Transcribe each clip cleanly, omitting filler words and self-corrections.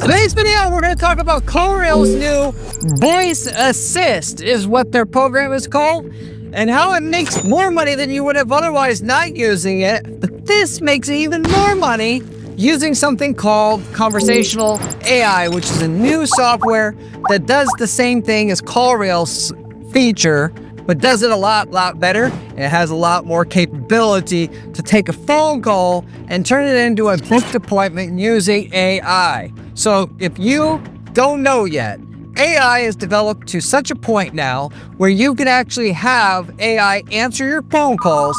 Today's video, we're going to talk about CallRail's new Voice Assist, is what their program is called, and how it makes more money than you would have otherwise not using it. But this makes even more money using something called Conversational AI, which is a new software that does the same thing as CallRail's feature, but does it a lot better. It has a lot more capability to take a phone call and turn it into a booked appointment using AI. So if you don't know yet, AI is developed to such a point now where you can actually have AI answer your phone calls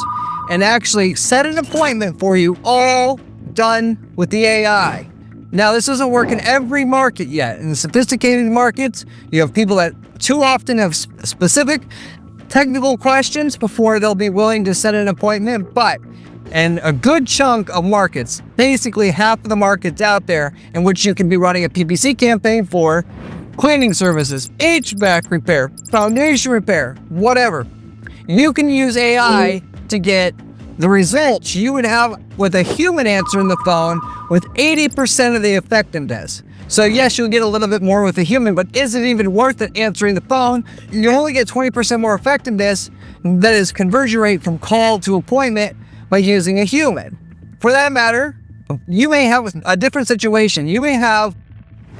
and actually set an appointment for you, all done with the AI. Now, this doesn't work in every market yet. In the sophisticated markets, you have people that too often have specific technical questions before they'll be willing to set an appointment, but in a good chunk of markets, basically half of the markets out there in which you can be running a PPC campaign for cleaning services, HVAC repair, foundation repair, whatever, you can use AI to get the results you would have with a human answering the phone with 80% of the effectiveness. So yes, you'll get a little bit more with a human, but is it even worth it answering the phone? You only get 20% more effectiveness, that is conversion rate from call to appointment, by using a human. For that matter, you may have a different situation. You may have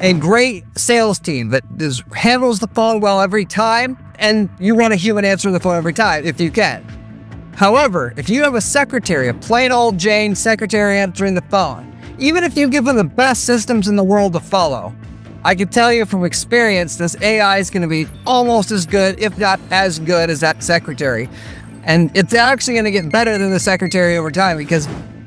a great sales team that handles the phone well every time, and you want a human answering the phone every time, if you can. However, if you have a secretary, a plain old Jane secretary answering the phone, even if you give them the best systems in the world to follow, I can tell you from experience, this AI is going to be almost as good, if not as good as that secretary. And it's actually going to get better than the secretary over time because,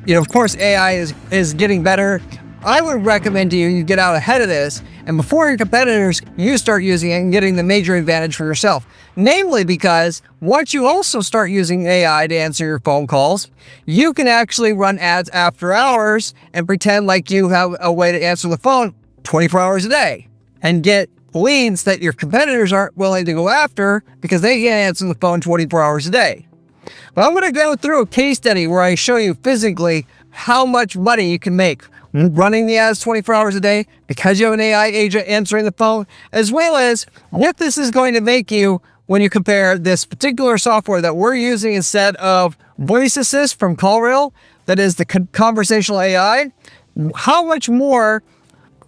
of course, AI is getting better. I would recommend to you get out ahead of this, and before your competitors, you start using it and getting the major advantage for yourself. Namely because once you also start using AI to answer your phone calls, you can actually run ads after hours and pretend like you have a way to answer the phone 24 hours a day and get leads that your competitors aren't willing to go after because they can't answer the phone 24 hours a day. But I'm going to go through a case study where I show you physically how much money you can make running the ads 24 hours a day because you have an AI agent answering the phone, as well as what this is going to make you when you compare this particular software that we're using instead of Voice Assist from CallRail, that is the conversational AI, how much more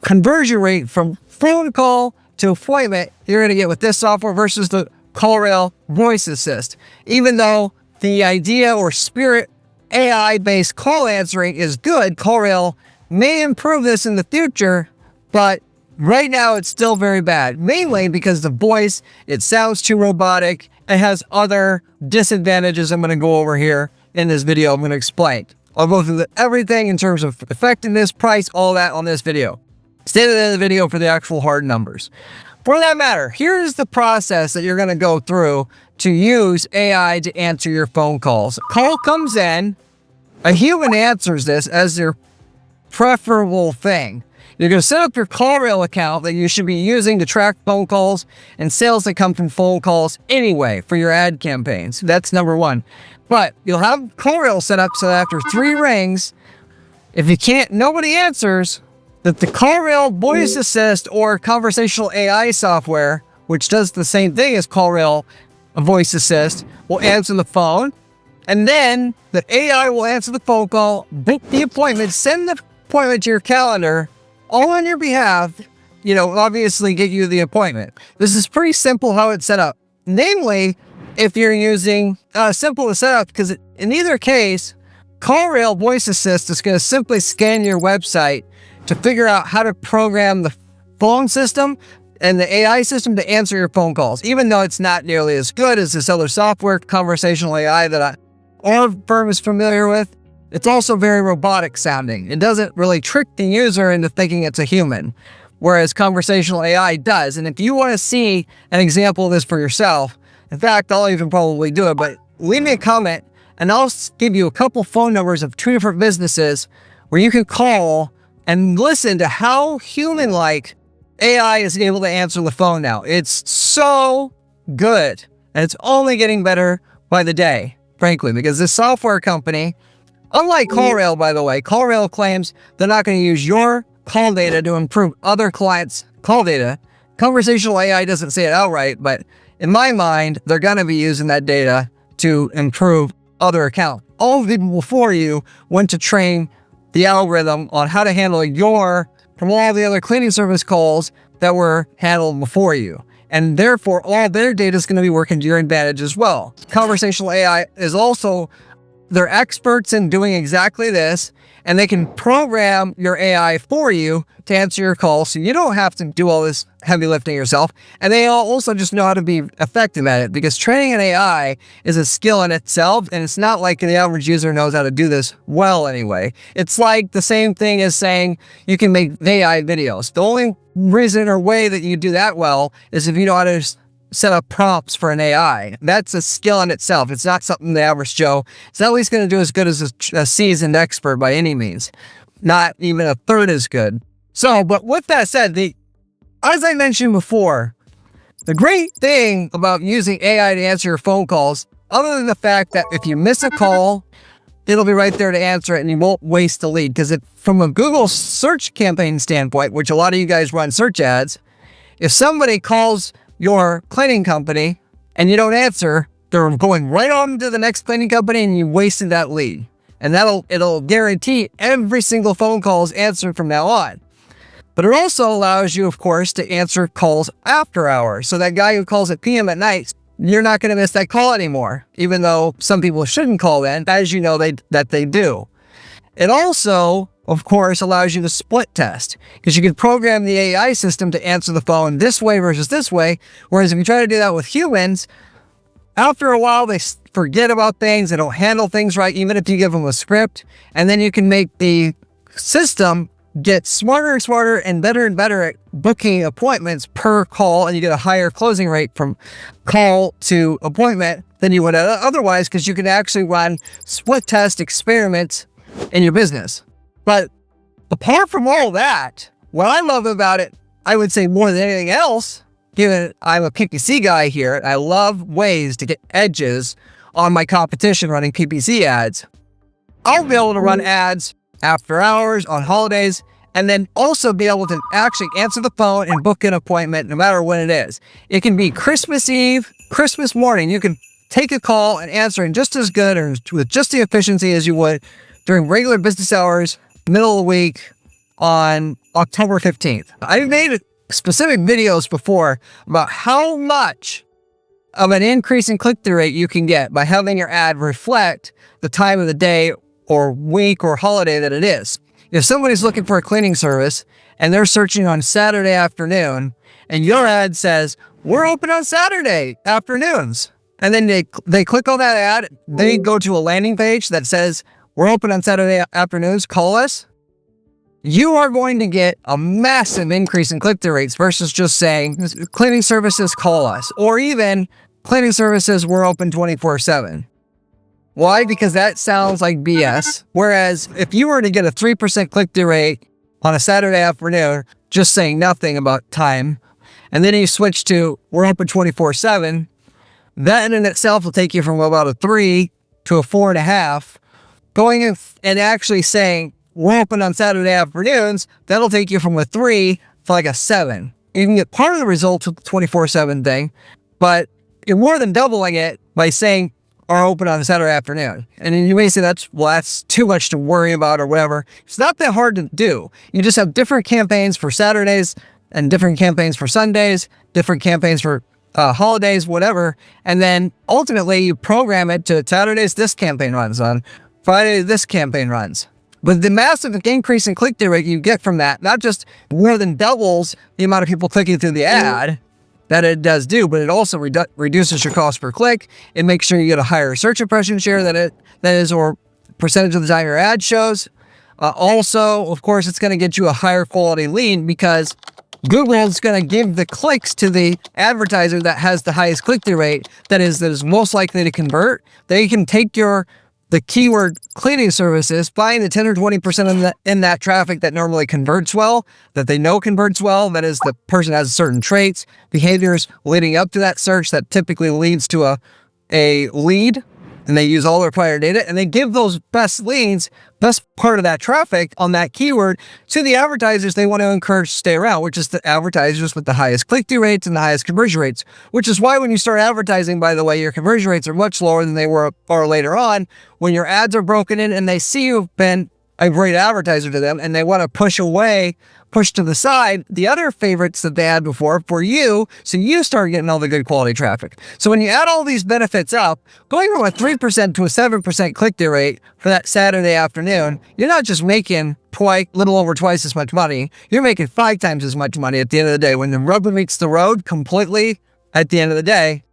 conversion rate from phone call to appointment you're going to get with this software versus the CallRail Voice Assist. Even though the idea or spirit AI-based call answering is good, CallRail may improve this in the future, but right now it's still very bad, mainly because the voice, it sounds too robotic. It has other disadvantages I'm going to go over here in this video. I'm going to explain. I'll go through everything in terms of effectiveness, price, all that on this video. Stay to the end of the video for the actual hard numbers. For that matter, here's the process that you're going to go through to use AI to answer your phone calls. Call comes in, a human answers this as their preferable thing. You're going to set up your CallRail account that you should be using to track phone calls and sales that come from phone calls anyway for your ad campaigns. That's number one. But you'll have CallRail set up so that after 3 rings, if nobody answers, that the CallRail Voice Assist or Conversational AI software, which does the same thing as CallRail Voice Assist, will answer the phone, and then the AI will answer the phone call, book the appointment, send the appointment to your calendar, all on your behalf, obviously get you the appointment. This is pretty simple how it's set up. Namely, if you're using simple to set up, because in either case, CallRail Voice Assist is going to simply scan your website to figure out how to program the phone system and the AI system to answer your phone calls, even though it's not nearly as good as this other software, Conversational AI, that our firm is familiar with. It's also very robotic sounding. It doesn't really trick the user into thinking it's a human, whereas Conversational AI does. And if you want to see an example of this for yourself, in fact, I'll even probably do it, but leave me a comment and I'll give you a couple phone numbers of 2 different businesses where you can call and listen to how human-like AI is able to answer the phone now. It's so good, and it's only getting better by the day, frankly, because this software company, unlike CallRail, by the way, CallRail claims they're not going to use your call data to improve other clients' call data. Conversational AI doesn't say it outright, but in my mind, they're going to be using that data to improve other accounts. All of the people before you went to train the algorithm on how to handle from all the other cleaning service calls that were handled before you. And therefore, all their data is going to be working to your advantage as well. Conversational AI is also, they're experts in doing exactly this, and they can program your AI for you to answer your calls, so you don't have to do all this heavy lifting yourself. And they also just know how to be effective at it, because training an AI is a skill in itself, and it's not like the average user knows how to do this well anyway. It's like the same thing as saying you can make AI videos. The only reason or way that you do that well is if you know how to set up prompts for an AI. That's a skill in itself. It's not something the average Joe is at least going to do as good as a seasoned expert by any means. Not even a third as good. So, but with that said, as I mentioned before, the great thing about using AI to answer your phone calls, other than the fact that if you miss a call, it'll be right there to answer it and you won't waste the lead. Because from a Google search campaign standpoint, which a lot of you guys run search ads, if somebody calls your cleaning company and you don't answer, they're going right on to the next cleaning company and you wasted that lead. And it'll guarantee every single phone call is answered from now on. But it also allows you, of course, to answer calls after hours. So that guy who calls at PM at night, you're not going to miss that call anymore, even though some people shouldn't call then, as you know that they do. It also, of course, allows you to split test, because you can program the AI system to answer the phone this way versus this way. Whereas if you try to do that with humans, after a while, they forget about things. They don't handle things right, even if you give them a script. And then you can make the system get smarter and smarter and better at booking appointments per call. And you get a higher closing rate from call to appointment than you would otherwise, because you can actually run split test experiments in your business. But apart from all that, what I love about it, I would say more than anything else, given I'm a PPC guy here, I love ways to get edges on my competition running PPC ads. I'll be able to run ads after hours, on holidays, and then also be able to actually answer the phone and book an appointment no matter when it is. It can be Christmas Eve, Christmas morning. You can take a call and answer it just as good or with just the efficiency as you would during regular business hours, middle of the week on October 15th. I've made specific videos before about how much of an increase in click-through rate you can get by having your ad reflect the time of the day or week or holiday that it is. If somebody's looking for a cleaning service and they're searching on Saturday afternoon and your ad says, we're open on Saturday afternoons, and then they click on that ad, they go to a landing page that says, we're open on Saturday afternoons, call us, you are going to get a massive increase in click-through rates versus just saying, cleaning services, call us, or even cleaning services, we're open 24/7. Why? Because that sounds like BS. Whereas if you were to get a 3% click-through rate on a Saturday afternoon, just saying nothing about time, and then you switch to we're open 24/7, that in itself will take you from about a 3 to a 4.5. Going in and actually saying we're open on Saturday afternoons, that'll take you from a 3 to like a 7. You can get part of the result of the 24/7 thing, but you're more than doubling it by saying are open on a Saturday afternoon. And then you may say that's too much to worry about or whatever. It's not that hard to do. You just have different campaigns for Saturdays and different campaigns for Sundays, different campaigns for holidays, whatever. And then ultimately you program it to Saturdays this campaign runs on, Friday this campaign runs. But the massive increase in click-through rate you get from that, not just more than doubles the amount of people clicking through the ad that it does do, but it also reduces your cost per click. It makes sure you get a higher search impression share or percentage of the time your ad shows. Also, of course, it's going to get you a higher quality lead because Google is going to give the clicks to the advertiser that has the highest click-through rate, that is most likely to convert. They can take the keyword cleaning services, find the 10 or 20% in that traffic that normally converts well, that they know converts well, that is the person has certain traits, behaviors leading up to that search that typically leads to a lead. and they use all their prior data, and they give those best leads, best part of that traffic on that keyword to the advertisers they want to encourage to stay around, which is the advertisers with the highest click-through rates and the highest conversion rates, which is why when you start advertising, by the way, your conversion rates are much lower than they were or later on when your ads are broken in and they see you've been a great advertiser to them and they want to push to the side the other favorites that they had before for you, so you start getting all the good quality traffic. So when you add all these benefits up, going from a 3% to a 7% click-through rate for that Saturday afternoon, you're not just making little over twice as much money, you're making 5 times as much money at the end of the day when the rubber meets the road completely at the end of the day.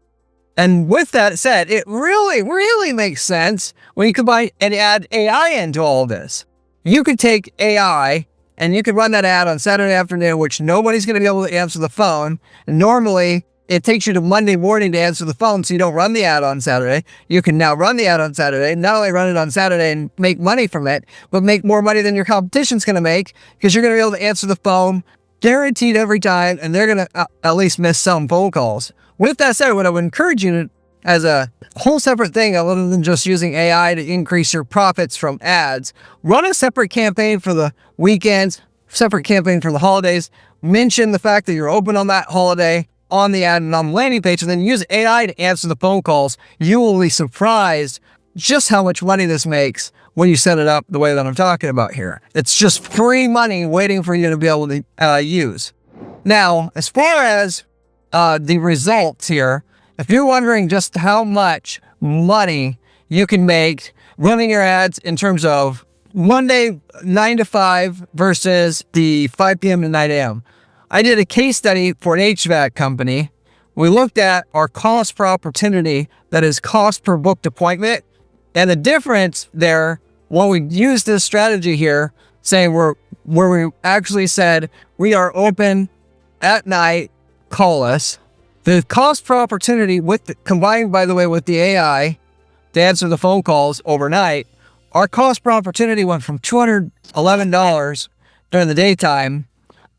And with that said, it really, really makes sense when you combine and add AI into all of this. You could take AI and you could run that ad on Saturday afternoon, which nobody's going to be able to answer the phone. And normally, it takes you to Monday morning to answer the phone, so you don't run the ad on Saturday. You can now run the ad on Saturday, not only run it on Saturday and make money from it, but make more money than your competition's going to make because you're going to be able to answer the phone guaranteed every time, and they're going to at least miss some phone calls. With that said, what I would encourage you to, as a whole separate thing other than just using AI to increase your profits from ads, run a separate campaign for the weekends, separate campaign for the holidays, mention the fact that you're open on that holiday on the ad and on the landing page, and then use AI to answer the phone calls. You will be surprised just how much money this makes when you set it up the way that I'm talking about here. It's just free money waiting for you to be able to use. Now, as far as the results here, if you're wondering just how much money you can make running your ads in terms of Monday 9 to 5 versus the 5 p.m. to 9 a.m., I did a case study for an HVAC company. We looked at our cost per opportunity, that is cost per booked appointment, and the difference there, when we used this strategy here, saying where we actually said we are open at night, call us. The cost per opportunity combined, by the way, with the AI to answer the phone calls overnight, our cost per opportunity went from $211 during the daytime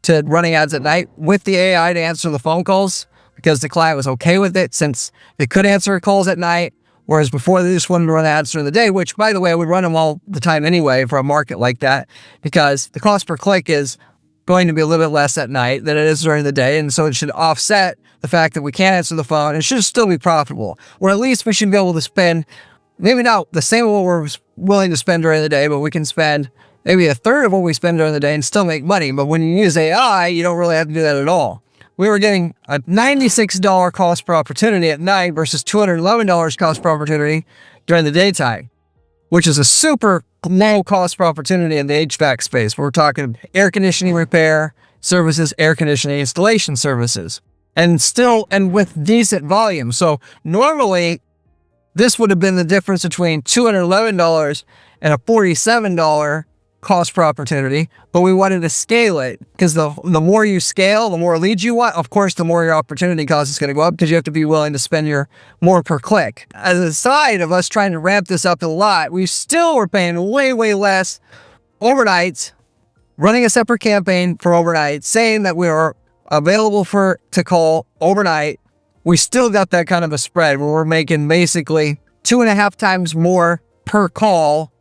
to running ads at night with the AI to answer the phone calls because the client was okay with it since they could answer calls at night, whereas before they just wanted to run ads during the day, which, by the way, we run them all the time anyway for a market like that because the cost per click is going to be a little bit less at night than it is during the day, and so it should offset the fact that we can't answer the phone. It should still be profitable, or at least we should be able to spend, maybe not the same of what we're willing to spend during the day, but we can spend maybe a third of what we spend during the day and still make money. But when you use AI, you don't really have to do that at all. We were getting a $96 cost per opportunity at night versus $211 cost per opportunity during the daytime, which is a super low cost per opportunity in the HVAC space. We're talking air conditioning repair services, air conditioning installation services, and with decent volume. So normally this would have been the difference between $211 and a $47 cost per opportunity, but we wanted to scale it because the more you scale, the more leads you want. Of course, the more your opportunity cost is going to go up because you have to be willing to spend more per click. As a side of us trying to ramp this up a lot, we still were paying way, way less overnights, running a separate campaign for overnight, saying that we were available to call overnight. We still got that kind of a spread where we're making basically 2.5 times more per call.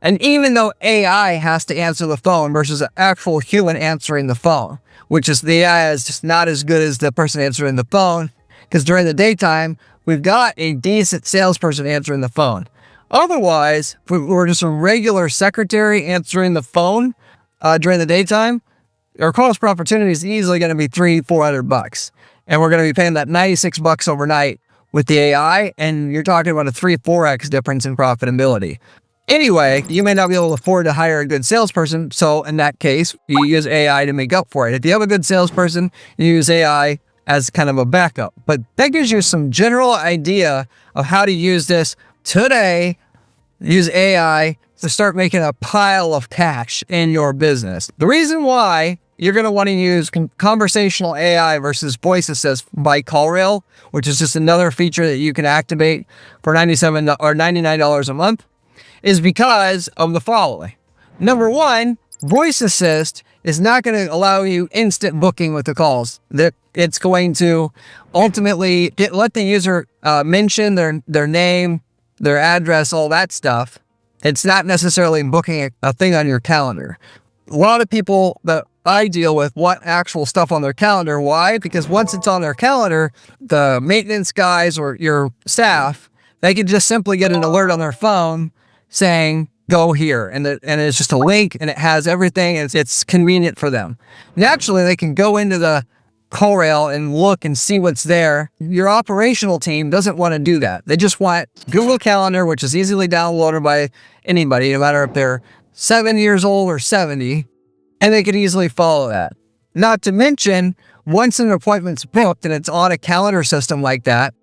And even though AI has to answer the phone versus an actual human answering the phone, which is the AI is just not as good as the person answering the phone, because during the daytime, we've got a decent salesperson answering the phone. Otherwise, if we were just a regular secretary answering the phone during the daytime, our cost per opportunity is easily going to be $300-400, and we're going to be paying that $96 overnight with the AI, and you're talking about a 3-4x difference in profitability. Anyway, you may not be able to afford to hire a good salesperson, so in that case, you use AI to make up for it. If you have a good salesperson, you use AI as kind of a backup. But that gives you some general idea of how to use this today. Use AI to start making a pile of cash in your business. The reason why you're going to want to use conversational AI versus voice assist by CallRail, which is just another feature that you can activate for $97 or $99 a month, is because of the following. Number one, voice assist is not going to allow you instant booking with the calls. It's going to ultimately let the user mention their name, their address, all that stuff. It's not necessarily booking a thing on your calendar. A lot of people that I deal with want actual stuff on their calendar. Why? Because once it's on their calendar, the maintenance guys or your staff, they can just simply get an alert on their phone saying, go here. And it's just a link and it has everything. And it's convenient for them. Naturally, they can go into the CallRail and look and see what's there. Your operational team doesn't want to do that. They just want Google Calendar, which is easily downloaded by anybody, no matter if they're 7 years old or 70, and they can easily follow that. Not to mention, once an appointment's booked and it's on a calendar system like that,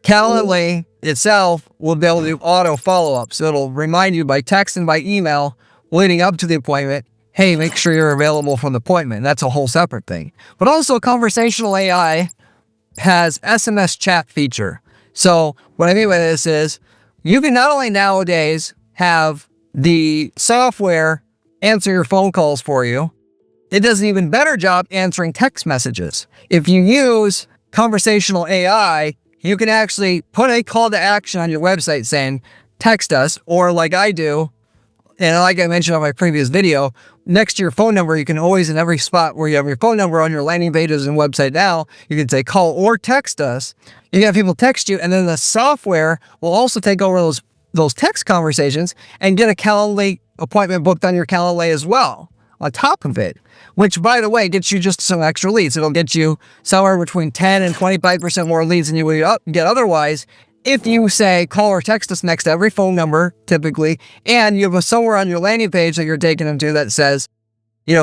Calendly itself will be able to do auto follow-up. So it'll remind you by text and by email leading up to the appointment, hey, make sure you're available for the appointment. That's a whole separate thing. But also Conversational AI has SMS chat feature. So what I mean by this is you can not only nowadays have the software answer your phone calls for you, it does an even better job answering text messages. If you use Conversational AI, you can actually put a call to action on your website saying, text us, or like I do, and like I mentioned on my previous video, next to your phone number, you can always, in every spot where you have your phone number on your landing pages and website now, you can say call or text us. You can have people text you, and then the software will also take over those text conversations and get a Calendly appointment booked on your Calendly as well, on top of it, which, by the way, gets you just some extra leads. It'll get you somewhere between 10 and 25% more leads than you would get otherwise if you say call or text us next to every phone number, typically, and you have somewhere on your landing page that you're taking them to that says,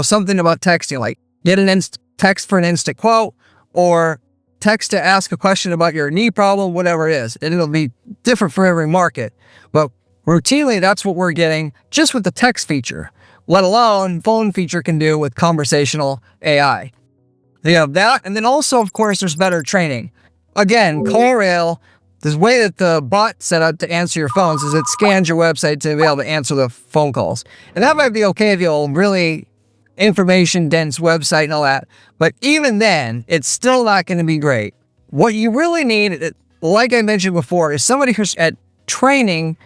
something about texting, like get an text for an instant quote, or text to ask a question about your knee problem, whatever it is. And it'll be different for every market. But routinely, that's what we're getting just with the text feature, let alone phone feature can do with Conversational AI. You have that. And then also, of course, there's better training. Again, CallRail, the way that the bot's set up to answer your phones is it scans your website to be able to answer the phone calls. And that might be okay if you have a really information-dense website and all that. But even then, it's still not going to be great. What you really need, like I mentioned before, is somebody who's at training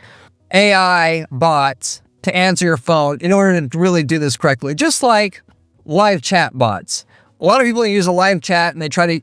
AI bots to answer your phone in order to really do this correctly. Just like live chat bots. A lot of people use a live chat and they try to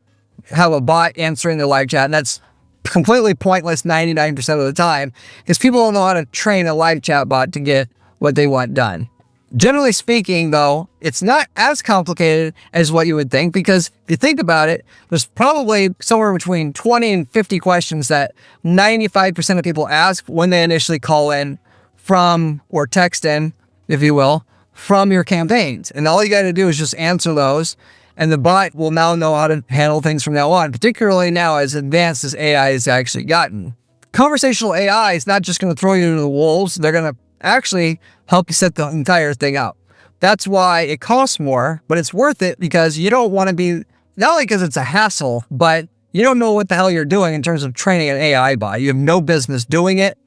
have a bot answering their live chat, and that's completely pointless 99% of the time because people don't know how to train a live chat bot to get what they want done. Generally speaking, though, it's not as complicated as what you would think, because if you think about it, there's probably somewhere between 20 and 50 questions that 95% of people ask when they initially call in from, or text in, if you will, from your campaigns. And all you got to do is just answer those, and the bot will now know how to handle things from now on, particularly now as advanced as AI has actually gotten. Conversational AI is not just going to throw you to the wolves. They're going to actually help you set the entire thing up. That's why it costs more, but it's worth it because you don't want to be, not only because it's a hassle, but you don't know what the hell you're doing in terms of training an AI bot. You have no business doing it.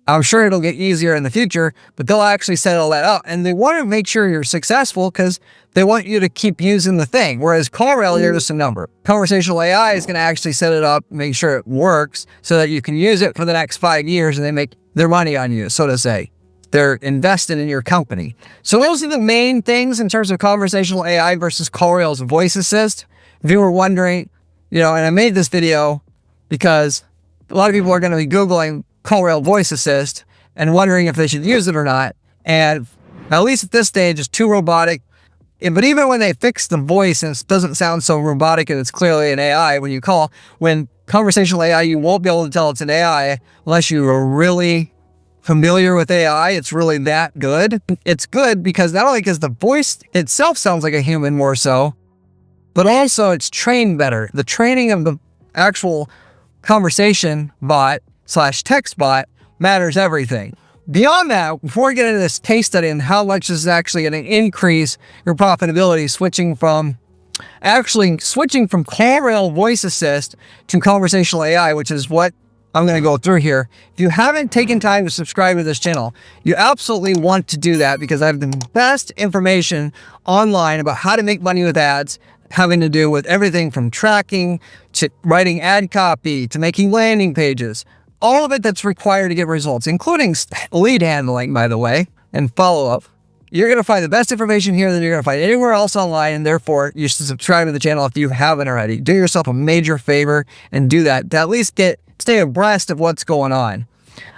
I'm sure it'll get easier in the future, but they'll actually set all that up. And they want to make sure you're successful because they want you to keep using the thing. Whereas CallRail, you're just a number. Conversational AI is going to actually set it up, make sure it works so that you can use it for the next 5 years and they make their money on you, so to say. They're invested in your company. So those are the main things in terms of Conversational AI versus CallRail's voice assist. If you were wondering, and I made this video because a lot of people are going to be Googling CallRail voice assist and wondering if they should use it or not. And at least at this stage, it's too robotic. But even when they fix the voice and it doesn't sound so robotic and it's clearly an AI when you call, when Conversational AI, you won't be able to tell it's an AI unless you are really familiar with AI. It's really that good. It's good because not only because the voice itself sounds like a human more so, but also it's trained better. The training of the actual conversation bot / text bot matters everything. Beyond that, before we get into this case study and how much this is actually going to increase your profitability, switching from CallRail voice assist to Conversational AI, which is what I'm going to go through here. If you haven't taken time to subscribe to this channel, you absolutely want to do that because I have the best information online about how to make money with ads, having to do with everything from tracking to writing ad copy to making landing pages. all of it that's required to get results, including lead handling, by the way, and follow-up. You're going to find the best information here than you're going to find anywhere else online, and therefore you should subscribe to the channel if you haven't already. Do yourself a major favor and do that to at least stay abreast of what's going on.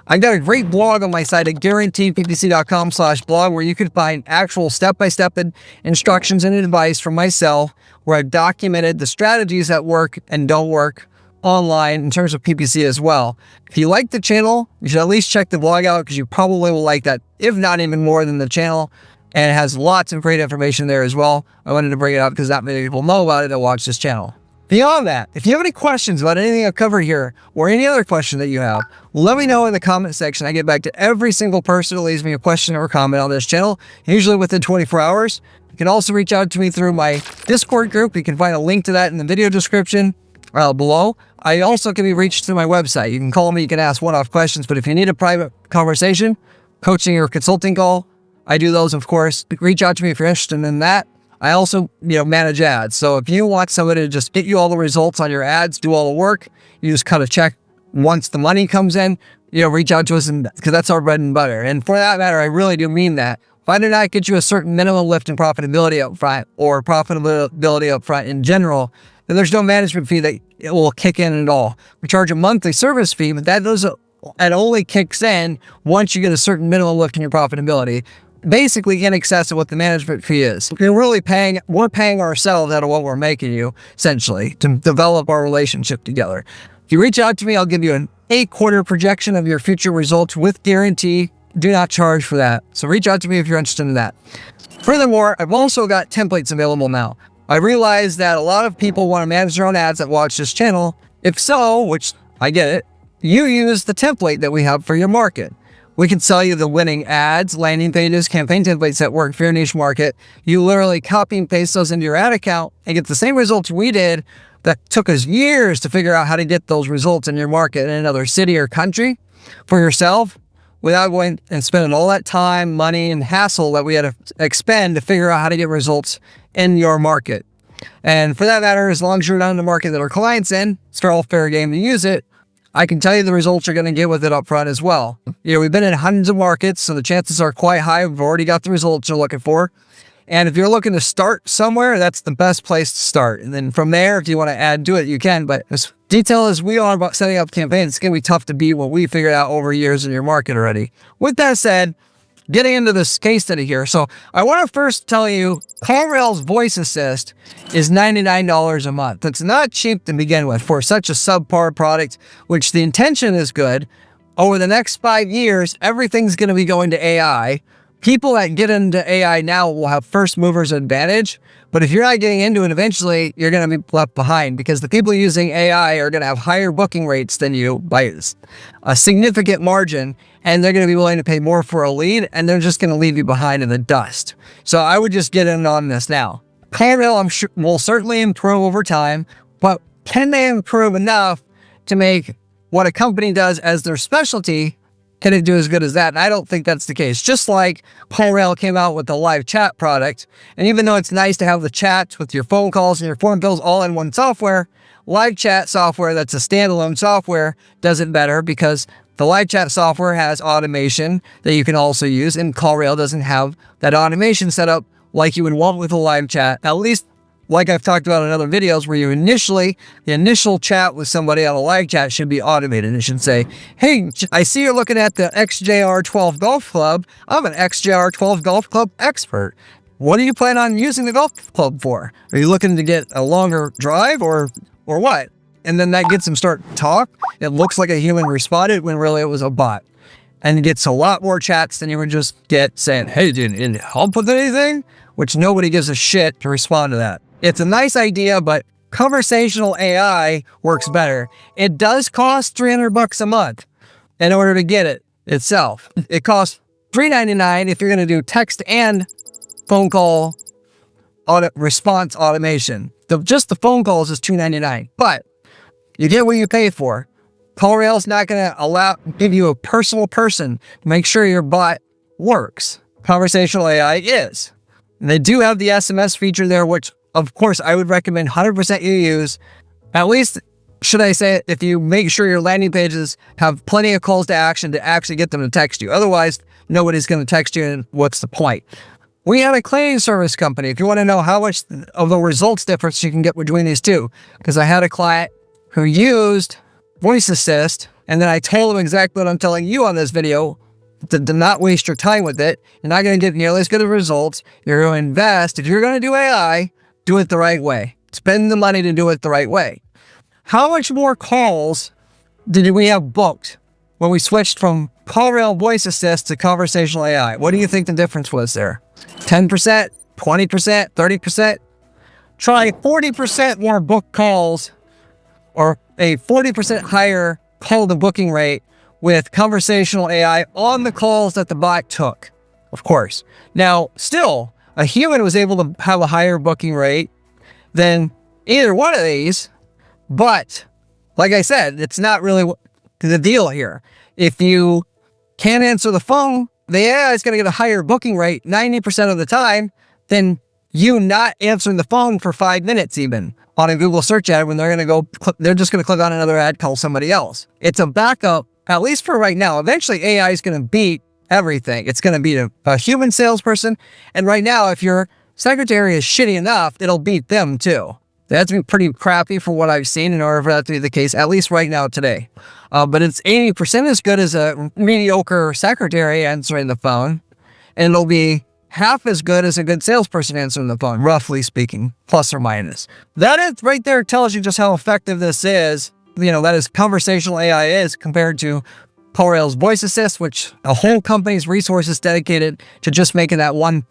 I've got a great blog on my site at guaranteedppc.com/blog where you can find actual step-by-step instructions and advice from myself where I've documented the strategies that work and don't work online in terms of PPC as well. If you like the channel, you should at least check the blog out because you probably will like that, if not even more than the channel. And it has lots of great information there as well. I wanted to bring it up because not many people know about it that watch this channel. Beyond that, if you have any questions about anything I've covered here or any other question that you have, let me know in the comment section. I get back to every single person who leaves me a question or comment on this channel, usually within 24 hours. You can also reach out to me through my Discord group. You can find a link to that in the video description below. I also can be reached through my website. You can call me, you can ask one-off questions, but if you need a private conversation, coaching or consulting call, I do those, of course. Reach out to me if you're interested in that. I also, manage ads. So if you want somebody to just get you all the results on your ads, do all the work, you just cut a check once the money comes in, reach out to us because that's our bread and butter. And for that matter, I really do mean that. If I do not get you a certain minimum lift in profitability up front or profitability up front in general, then there's no management fee that it will kick in at all. We charge a monthly service fee, but it only kicks in once you get a certain minimum lift in your profitability. Basically in excess of what the management fee is. We're paying ourselves out of what we're making you, essentially, to develop our relationship together. If you reach out to me, I'll give you an 8-quarter projection of your future results with guarantee. Do not charge for that. So reach out to me if you're interested in that. Furthermore, I've also got templates available now. I realize that a lot of people want to manage their own ads that watch this channel. If so, which I get it, you use the template that we have for your market. We can sell you the winning ads, landing pages, campaign templates that work for your niche market. You literally copy and paste those into your ad account and get the same results we did that took us years to figure out how to get those results in your market in another city or country for yourself without going and spending all that time, money, and hassle that we had to expend to figure out how to get results in your market. And for that matter, as long as you're not in the market that our clients in, it's all fair game to use it. I can tell you the results you're going to get with it up front as well. We've been in hundreds of markets, so the chances are quite high. We've already got the results you're looking for. And if you're looking to start somewhere, that's the best place to start. And then from there, if you want to add to it, you can. But as detailed as we are about setting up campaigns, it's going to be tough to beat what we figured out over years in your market already. With that said, getting into this case study here. So I want to first tell you, CallRail's Voice Assist is $99 a month. That's not cheap to begin with for such a subpar product, which the intention is good. Over the next 5 years, everything's going to be going to AI. People that get into AI now will have first movers advantage. But if you're not getting into it, eventually you're going to be left behind because the people using AI are going to have higher booking rates than you by a significant margin. And they're going to be willing to pay more for a lead, and they're just going to leave you behind in the dust. So I would just get in on this now. CallRail, I'm sure, will certainly improve over time, but can they improve enough to make what a company does as their specialty, can it do as good as that? And I don't think that's the case. Just like CallRail came out with the live chat product, and even though it's nice to have the chats with your phone calls and your phone bills all in one software, live chat software that's a standalone software does it better because the live chat software has automation that you can also use, and CallRail doesn't have that automation set up like you would want with a live chat. At least, like I've talked about in other videos, where the initial chat with somebody on a live chat should be automated. It should say, hey, I see you're looking at the XJR12 Golf Club. I'm an XJR12 Golf Club expert. What do you plan on using the golf club for? Are you looking to get a longer drive or what? And then that gets them start to talk. It looks like a human responded when really it was a bot. And it gets a lot more chats than you would just get saying, hey, did you need help with anything? Which nobody gives a shit to respond to that. It's a nice idea, but conversational AI works better. It does cost $300 a month in order to get it itself. It costs $3.99 if you're going to do text and phone call response automation. Just the phone calls is $2.99, but you get what you pay for. CallRail's not going to give you a personal person to make sure your bot works. Conversational AI is. And they do have the SMS feature there, which of course I would recommend 100% you use. At least should I say it, if you make sure your landing pages have plenty of calls to action to actually get them to text you. Otherwise, nobody's going to text you, and what's the point? We have a cleaning service company. If you want to know how much of the results difference you can get between these two, because I had a client who used Voice Assist, and then I told him exactly what I'm telling you on this video, to not waste your time with it. You're not going to get nearly as good of results. You're going to invest. If you're going to do AI, do it the right way. Spend the money to do it the right way. How much more calls did we have booked when we switched from CallRail Voice Assist to Conversational AI? What do you think the difference was there? 10%, 20%, 30%? Try 40% more booked calls, or a 40% higher call to booking rate with Conversational AI on the calls that the bot took, of course. Now, still, a human was able to have a higher booking rate than either one of these, but like I said, it's not really the deal here. If you can't answer the phone, the AI is going to get a higher booking rate 90% of the time than you not answering the phone for 5 minutes even on a Google search ad, when they're just going to click on another ad, call somebody else. It's a backup, at least for right now. Eventually, AI is going to beat everything. It's going to beat a human salesperson. And right now, if your secretary is shitty enough, it'll beat them too. That's been pretty crappy for what I've seen in order for that to be the case, at least right now today. But it's 80% as good as a mediocre secretary answering the phone. And it'll be half as good as a good salesperson answering the phone, roughly speaking, plus or minus. That is right there tells you just how effective this is. That is Conversational AI is compared to CallRail's Voice Assist, which a whole company's resources dedicated to just making that one,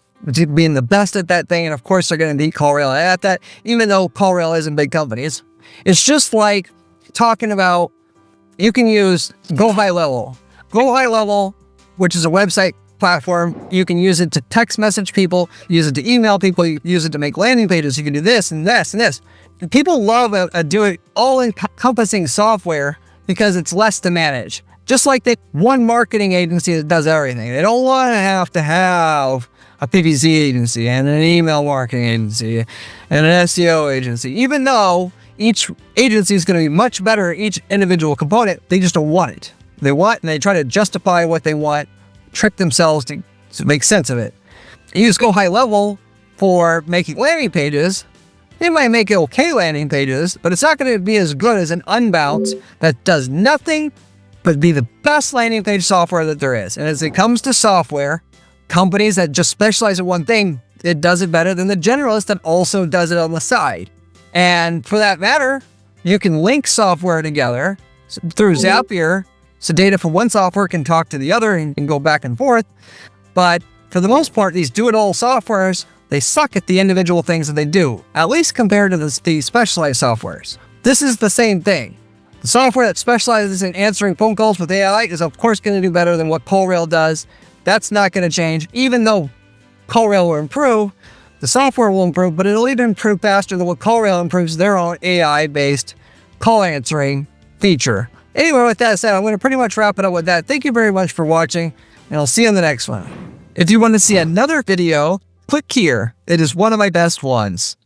being the best at that thing. And of course, they're going to need CallRail at that, even though CallRail isn't big companies. It's just like talking about, you can use Go High Level. Go High Level, which is a website platform. You can use it to text message people, use it to email people, you use it to make landing pages. You can do this and this and this. And people love doing all-encompassing software because it's less to manage. Just like the one marketing agency that does everything. They don't want to have a PPC agency and an email marketing agency and an SEO agency. Even though each agency is going to be much better at each individual component, they just don't want it. They try to justify what they want, trick themselves to make sense of it. You just go high level for making landing pages. It might make okay landing pages, but it's not going to be as good as an unbounce that does nothing but be the best landing page software that there is. And as it comes to software, companies that just specialize in one thing, it does it better than the generalist that also does it on the side. And for that matter, you can link software together through Zapier, so data from one software can talk to the other and can go back and forth. But for the most part, these do-it-all softwares, they suck at the individual things that they do, at least compared to the specialized softwares. This is the same thing. The software that specializes in answering phone calls with AI is of course going to do better than what CallRail does. That's not going to change. Even though CallRail will improve, the software will improve, but it'll even improve faster than what CallRail improves their own AI-based call answering feature. Anyway, with that said, I'm going to pretty much wrap it up with that. Thank you very much for watching, and I'll see you in the next one. If you want to see another video, click here. It is one of my best ones.